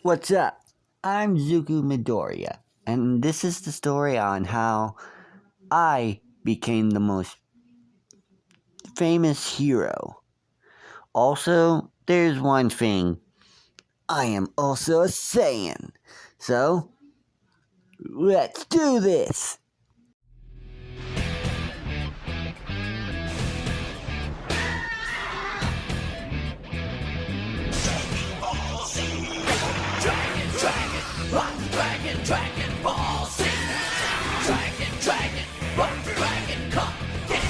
What's up? I'm Zuku Midoriya, and this is the story on how I became the most famous hero. Also, there's one thing, I am also a Saiyan. So, let's do this! Dragon Ball Z. Dragon, rock the dragon, come get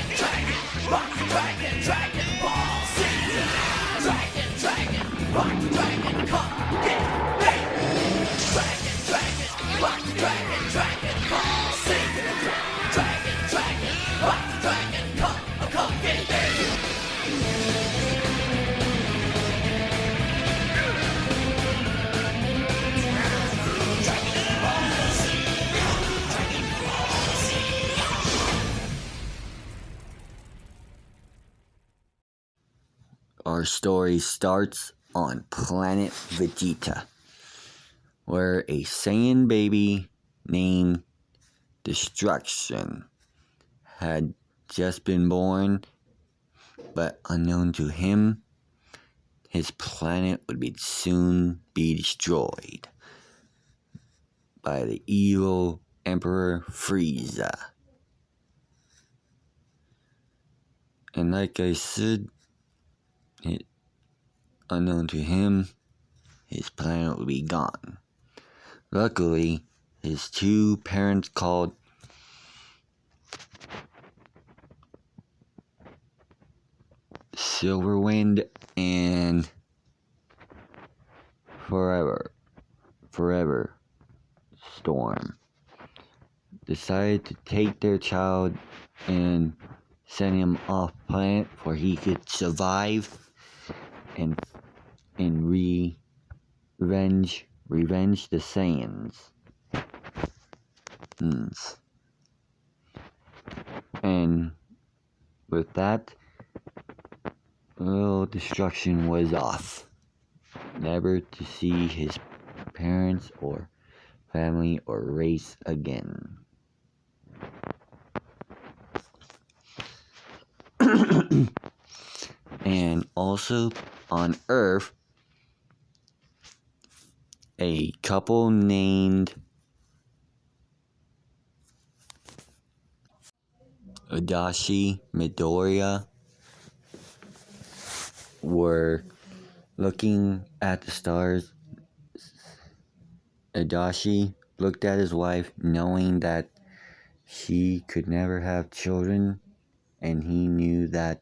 Dragon, rock the dragon, Ball Z. Dragon, rock the dragon, come get Dragon, rock the dragon, Ball Z. Dragon, rock the dragon, come get Our story starts on planet Vegeta, where a Saiyan baby named Destruction had just been born, but unknown to him, his planet would soon be destroyed by the evil Emperor Frieza. And like I said, unknown to him, his planet would be gone. Luckily, his two parents called Silverwind and Forever Storm decided to take their child and send him off planet where he could survive and revenge the Saiyans. And with that, well, Destruction was off, never to see his parents or family or race again. And also on Earth, a couple named Adachi Midoriya were looking at the stars. Adachi looked at his wife, knowing that she could never have children, and he knew that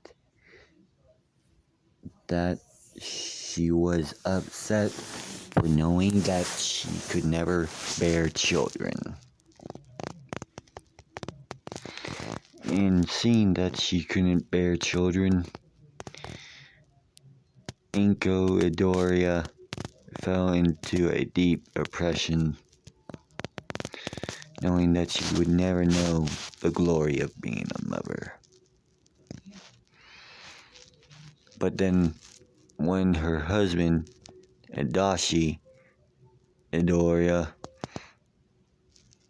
she was upset for knowing that she could never bear children. And seeing that she couldn't bear children, Inko Midoriya fell into a deep depression, knowing that she would never know the glory of being a mother. But then, when her husband, Adachi Midoriya,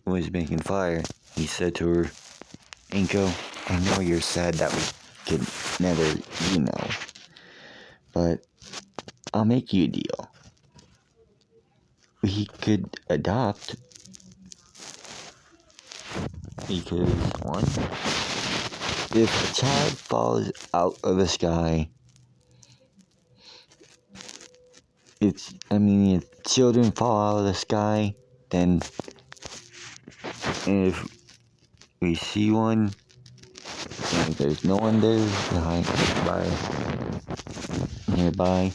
was making fire, he said to her, "Inko, I know you're sad that we could never, but I'll make you a deal. We could adopt, because one, if a child falls out of the sky, if children fall out of the sky, then if we see one, and if there's no one there nearby,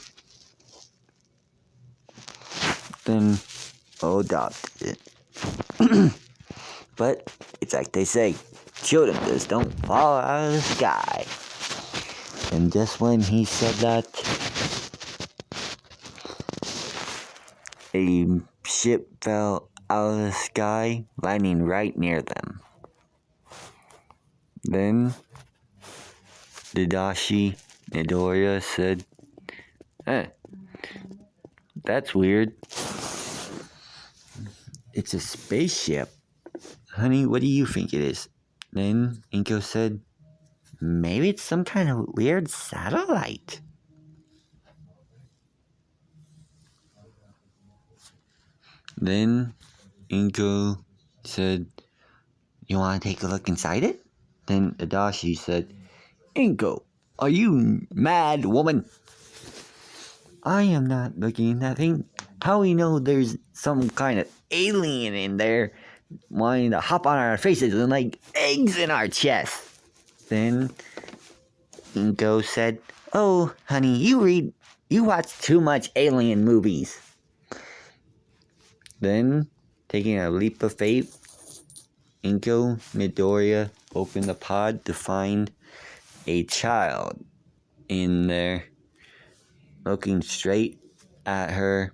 then we'll adopt it." But it's like they say, children just don't fall out of the sky. And just when he said that, a ship fell out of the sky, landing right near them. Then Tadashi Midoriya said, that's weird. It's a spaceship. Honey, what do you think it is? Then Inko said, maybe it's some kind of weird satellite. Then Inko said, you want to take a look inside it? Then Adachi said, Inko, are you mad, woman? I am not looking at that thing. How we know there's some kind of alien in there wanting to hop on our faces and like eggs in our chest? Then Inko said, oh, honey, you watch too much alien movies. Then, taking a leap of faith, Inko Midoriya opened the pod to find a child in there, looking straight at her.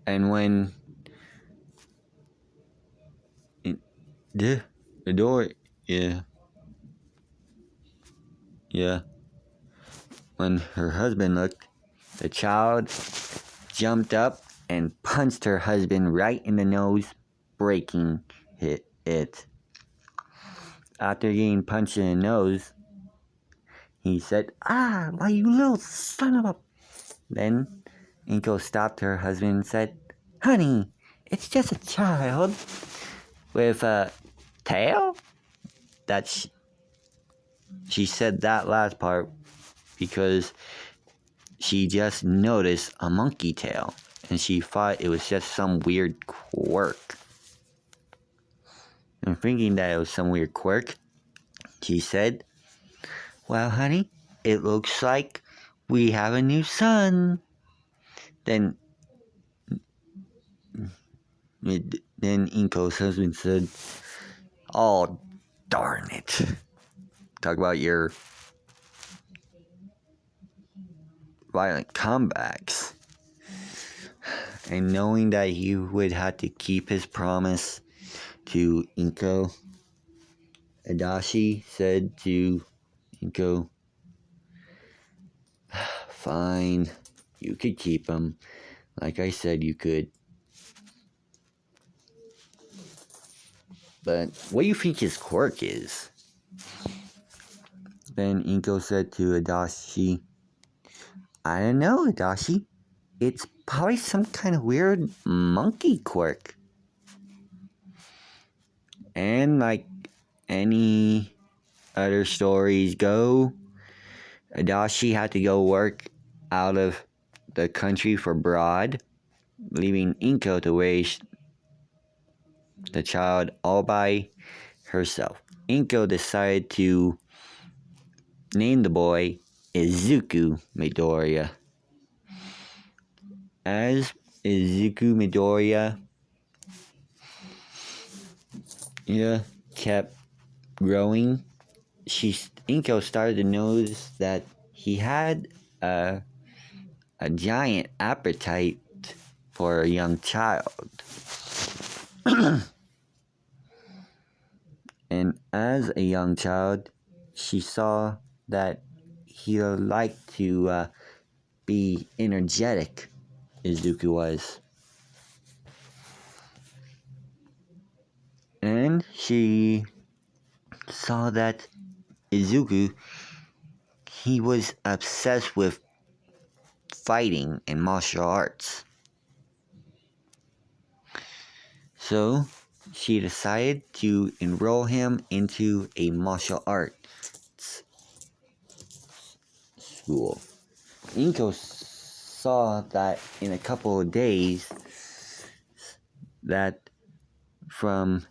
And when the door, when her husband looked, the child jumped up and punched her husband right in the nose, breaking it. After getting punched in the nose, he said, why you little son of a... Then Inko stopped her husband and said, honey, it's just a child with a tail? She said that last part because she just noticed a monkey tail, and she thought it was just some weird quirk. And thinking that it was some weird quirk, she said, well, honey, it looks like we have a new son. Then Inko's husband said, oh, darn it. Talk about your violent comebacks. And knowing that he would have to keep his promise to Inko, Adachi said to Inko, fine, you could keep him. Like I said, you could. But what do you think his quirk is? Then Inko said to Adachi, I don't know, Adachi. It's probably some kind of weird monkey quirk. And like any other stories go, Adachi had to go work out of the country for abroad, leaving Inko to raise the child all by herself. Inko decided to name the boy Izuku Midoriya. As Izuku Midoriya kept growing, Inko started to notice that he had a giant appetite for a young child. And as a young child, she saw that he liked to be energetic, Izuku was. And she saw that Izuku, he was obsessed with fighting and martial arts. So she decided to enroll him into a martial arts school. Inko saw that in a couple of days, that from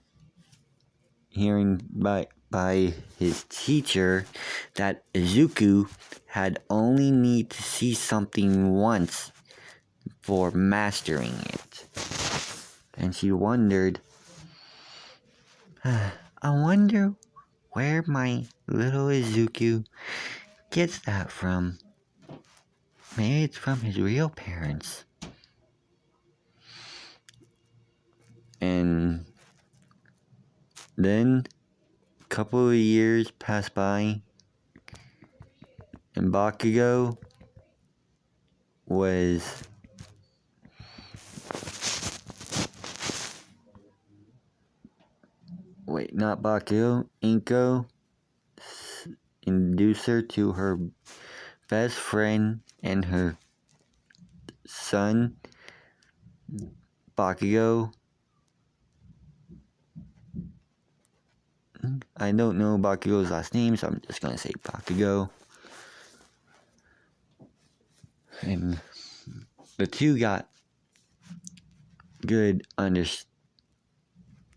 hearing by his teacher that Izuku had only need to see something once for mastering it. And she wondered, I wonder where my little Izuku gets that from. Maybe it's from his real parents. And then a couple of years passed by, and Bakugo was not Bakugo, Inko introduced her to her best friend and her son, Bakugo. I don't know Bakugo's last name, so I'm just gonna say Bakugo. And the two got good under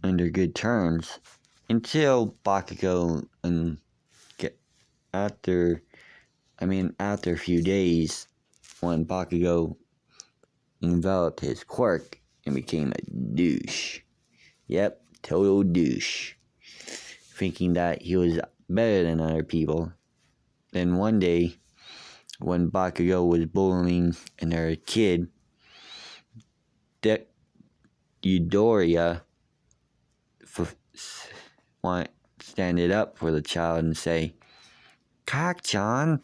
good terms until Bakugo after a few days, when Bakugo enveloped his quirk and became a douche. Yep, total douche. Thinking that he was better than other people. Then one day, when Bakugo was bullying another kid, Eudoria standed up for the child and say, "Kak-chan,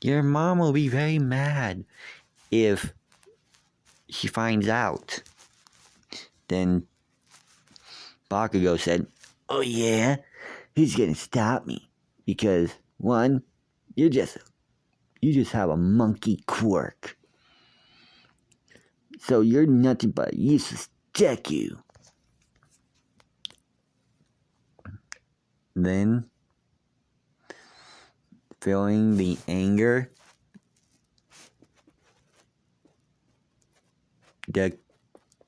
your mom will be very mad if she finds out." Then Bakugo said, "Oh yeah? Who's gonna stop me? Because one, you just have a monkey quirk. So you're nothing but a useless deku." Then, feeling the anger,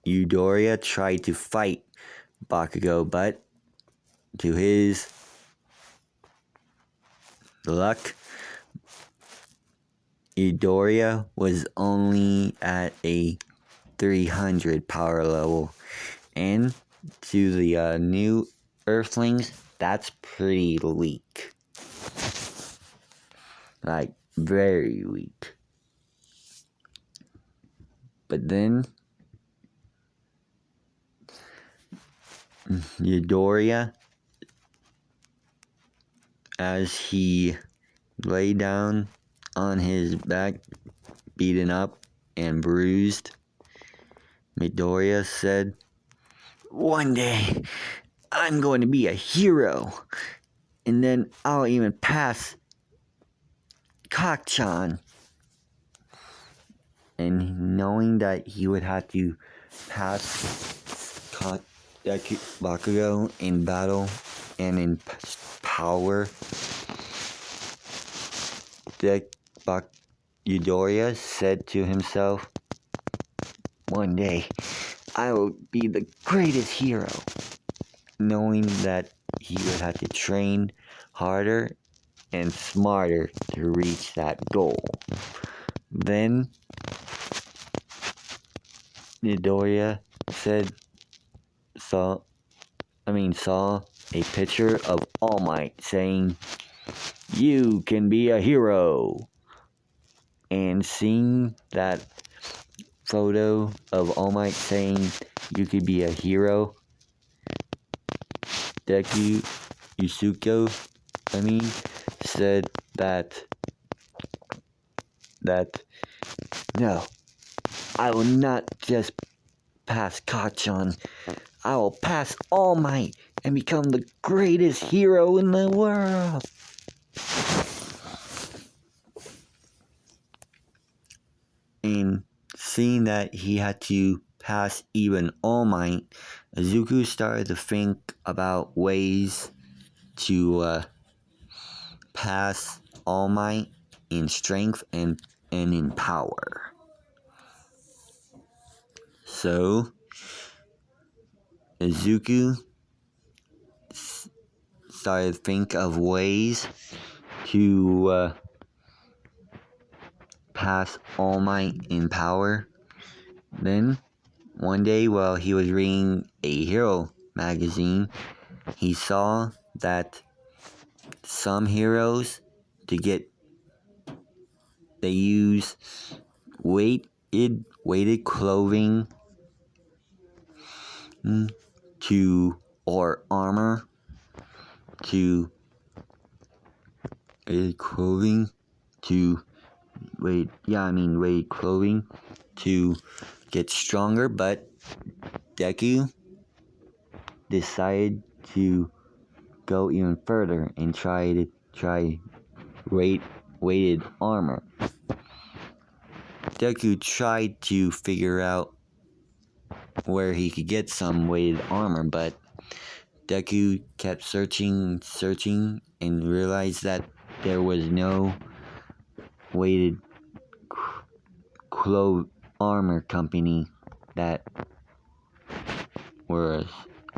Eudoria tried to fight Bakugo, but to his luck, Eudoria was only at a 300 power level, and to the new Earthlings, that's pretty weak. Like, very weak. But then Eudoria, as he lay down on his back, beaten up and bruised, Midoriya said, "One day, I'm going to be a hero, and then I'll even pass Kak-chan." And knowing that he would have to pass Bakugo in battle and in power, Eudoria said to himself, "One day, I will be the greatest hero," knowing that he would have to train harder and smarter to reach that goal. Then Midoriya saw a picture of All Might saying, "You can be a hero." And seeing that photo of All Might saying you could be a hero, Deku Yusuko, said that no, I will not just pass Kak-chan, I will pass All Might and become the greatest hero in the world. And seeing that he had to pass even All Might, Izuku started to think about ways to pass All Might in strength and in power. So Izuku started to think of ways to pass All Might in power. Then, one day while he was reading a hero magazine, he saw that some heroes, they use weighted clothing or armor to clothing to weighted clothing to get stronger, but Deku decided to go even further and try weighted armor. Deku tried to figure out where he could get some weighted armor, but Deku kept searching, and realized that there was no weighted armor company that was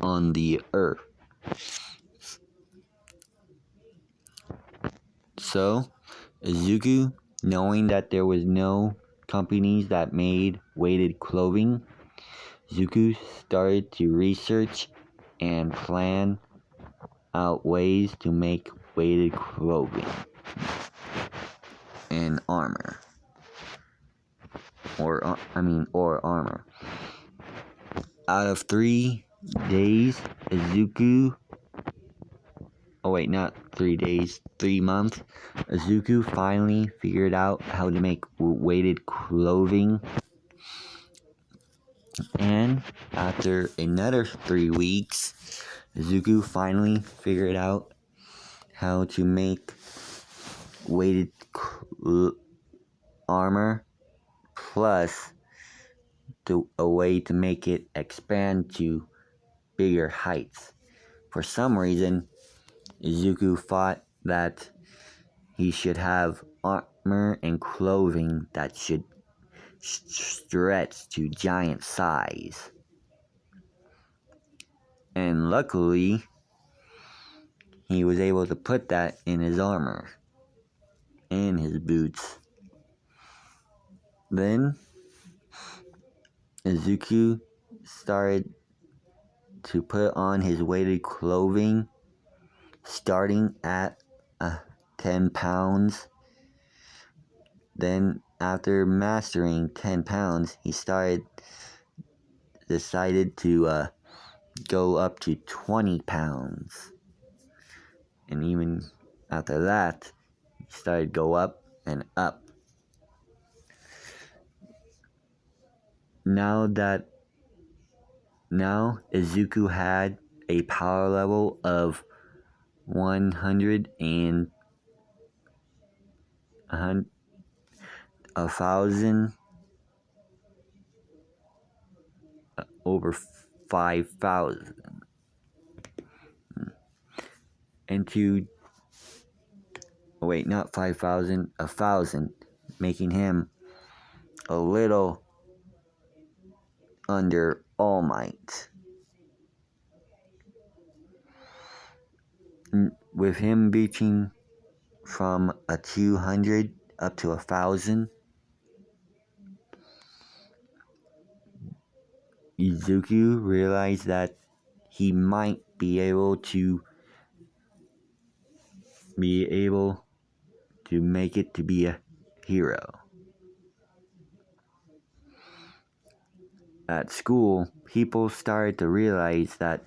on the earth. So, Izuku, knowing that there was no companies that made weighted clothing, Izuku started to research and plan out ways to make weighted clothing and armor. Or armor. Out of 3 days, Izuku... Oh wait, not 3 days, 3 months. Izuku finally figured out how to make weighted clothing. And after another 3 weeks, Izuku finally figured out how to make weighted armor plus a way to make it expand to bigger heights. For some reason, Izuku thought that he should have armor and clothing that should stretch to giant size. And luckily, he was able to put that in his armor and his boots. Then, Izuku started to put on his weighted clothing, starting at 10 pounds. Then, after mastering 10 pounds, he decided to go up to 20 pounds. And even after that, he started to go up and up. Now Izuku had a power level of 1,000 over 5,000. And not 5,000, 1,000, making him a little under All Might. With him reaching from 200 up to 1,000, Izuku realized that he might be able to make it to be a hero. At school, people started to realize that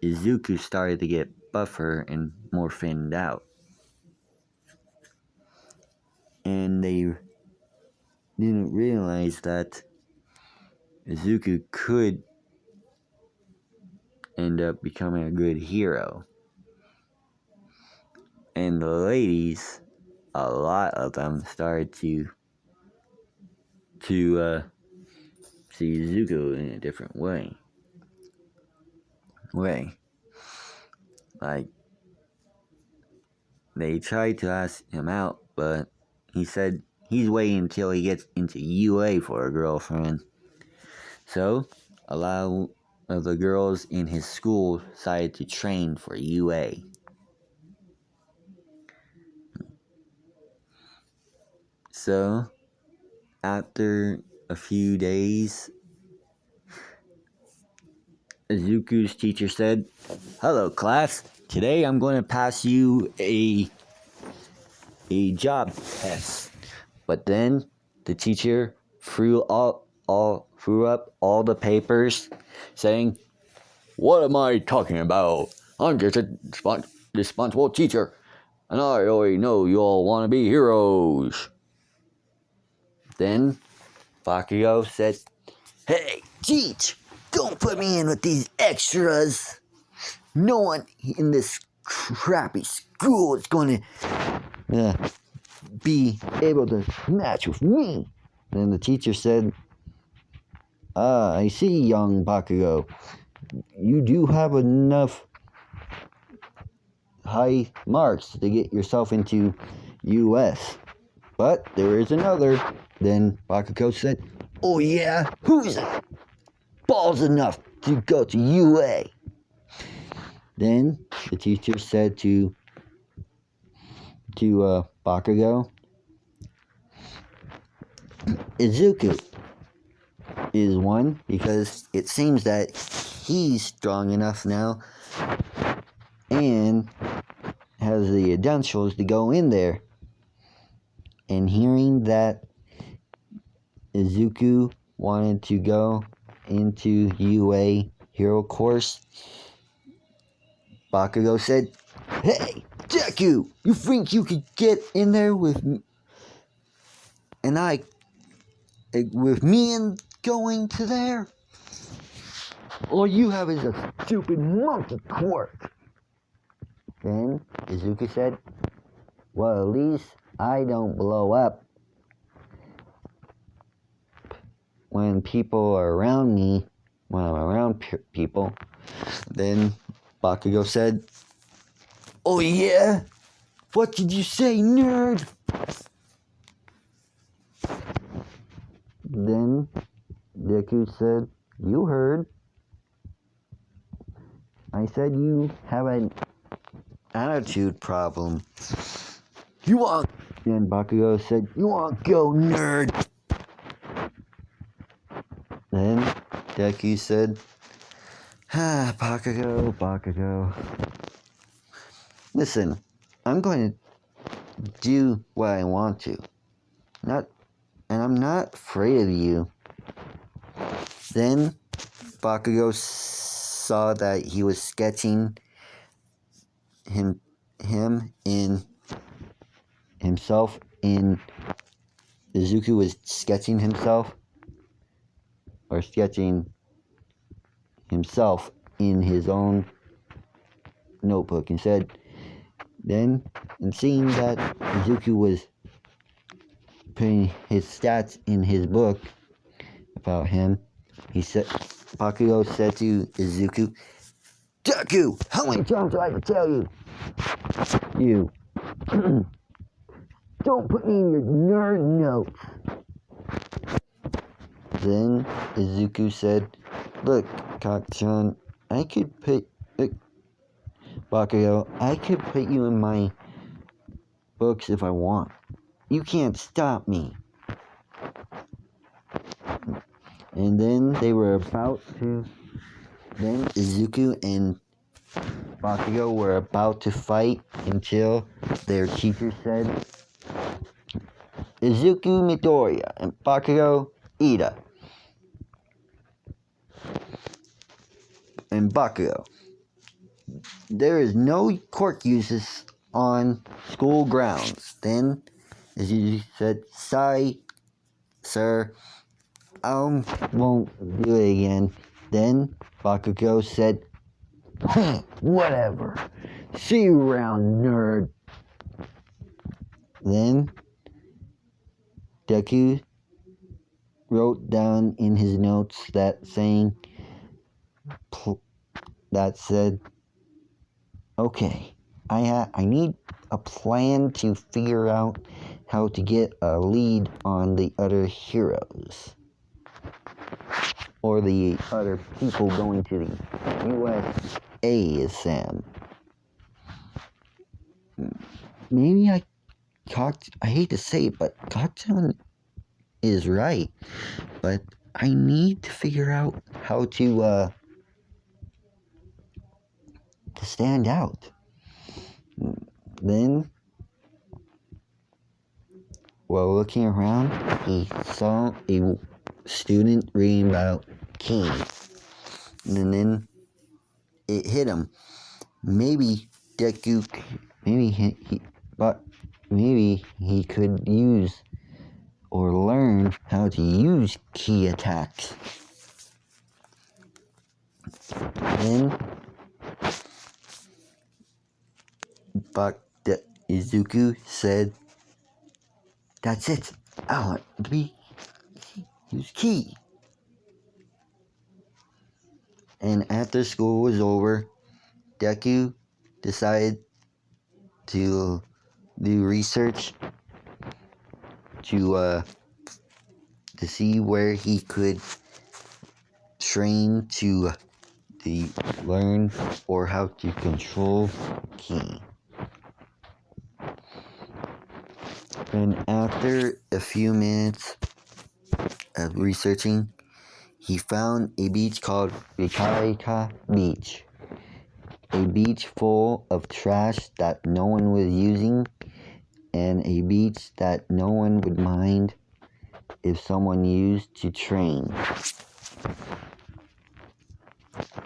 Izuku started to get buffer and more thinned out. And they didn't realize that Izuku could end up becoming a good hero. And the ladies, a lot of them started to see Izuku in a different way. Like, they tried to ask him out, but he said he's waiting until he gets into UA for a girlfriend. So, a lot of the girls in his school decided to train for UA. So, after a few days, Izuku's teacher said, "Hello, class. Today I'm going to pass you a job test." But then the teacher threw up all the papers saying, "What am I talking about? I'm just a responsible teacher, and I already know you all want to be heroes." Then Bakugo said, "Hey, teach! Don't put me in with these extras. No one in this crappy school is going to be able to match with me." Then the teacher said, I see, young Bakugo. You do have enough high marks to get yourself into US. But there is another." Then Bakugo said, "Oh yeah? Who's balls enough to go to UA?" Then the teacher said to Bakugo, "Izuku is one, because it seems that he's strong enough now and has the credentials to go in there." And hearing that Izuku wanted to go into UA Hero Course, Bakugo said, "Hey, Deku, you think you could get in there with me and going to there? All you have is a stupid monkey quirk." Then Izuku said, "Well, at least I don't blow up when people are around me, when I'm around people." Then Bakugo said, "Oh yeah? What did you say, nerd?" Then Deku said, "You heard. I said you have an attitude problem. You want..." Then Bakugo said, "You want to go, nerd?" Then Deku said, Bakugo. Listen, I'm going to do what I want to. And I'm not afraid of you." Then Bakugo saw that he was sketching himself in Izuku was sketching himself in his own notebook, and said, and seeing that Izuku was putting his stats in his book about him, Bakugo said to Izuku, "Deku, how many times do I have to tell you? You don't put me in your nerd notes." Then Izuku said, "Look, Kaku-chan, Bakugo, I could put you in my books if I want. You can't stop me." And then Izuku and Bakugo were about to fight until their teacher said, "Izuku Midoriya and Bakugo Ida." And Bakugo, "There is no court uses on school grounds." Then Izuku said, "Sorry, sir, I won't do it again." Then Bakugo said, "Whatever. See you around, nerd." Then Deku wrote down in his notes that said, "Okay, I need a plan to figure out how to get a lead on the other heroes, or the other people going to the USASM. Maybe I hate to say it, but Kaku-chan is right. But I need to figure out how to stand out." Then, while looking around, he saw a student reading about King. and then it hit him. Maybe Deku, maybe he could use or learn how to use ki attacks. Then, but Izuku said, "That's it. I want to use ki." And after school was over, Deku decided to do research to see where he could train to learn or how to control ki. And after a few minutes of researching, he found a beach called Rikaika Beach. A beach full of trash that no one was using, and a beach that no one would mind if someone used to train.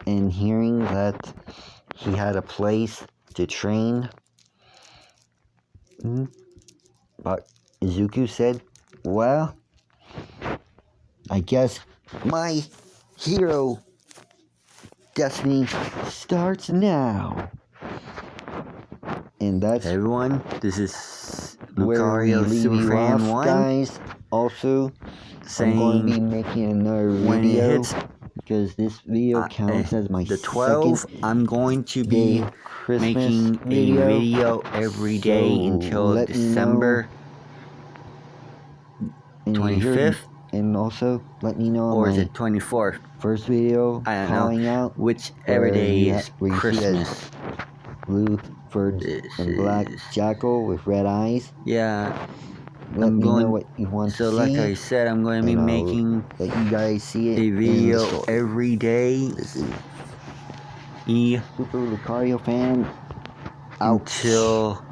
And hearing that he had a place to train, but Izuku said, "Well, I guess my hero destiny starts now." And that's Everyone, this is where we Lucario leave you Superfan off, 1 guys. Also, I'm going to be making another when it video hits because this video counts as my the 12, second I'm going to be day Christmas making video. a video every day So until let me know. December And 25th, and also let me know on or is my it 24th? first video I don't calling know. out Whichever day is where you see that Christmas. blue furred and black jackal with red eyes. Yeah, Let I'm me going. know what you want So, to like see. I said, I'm going to be and I'll making let you guys see it a in the video story. every day. This is E Super Lucario fan out. until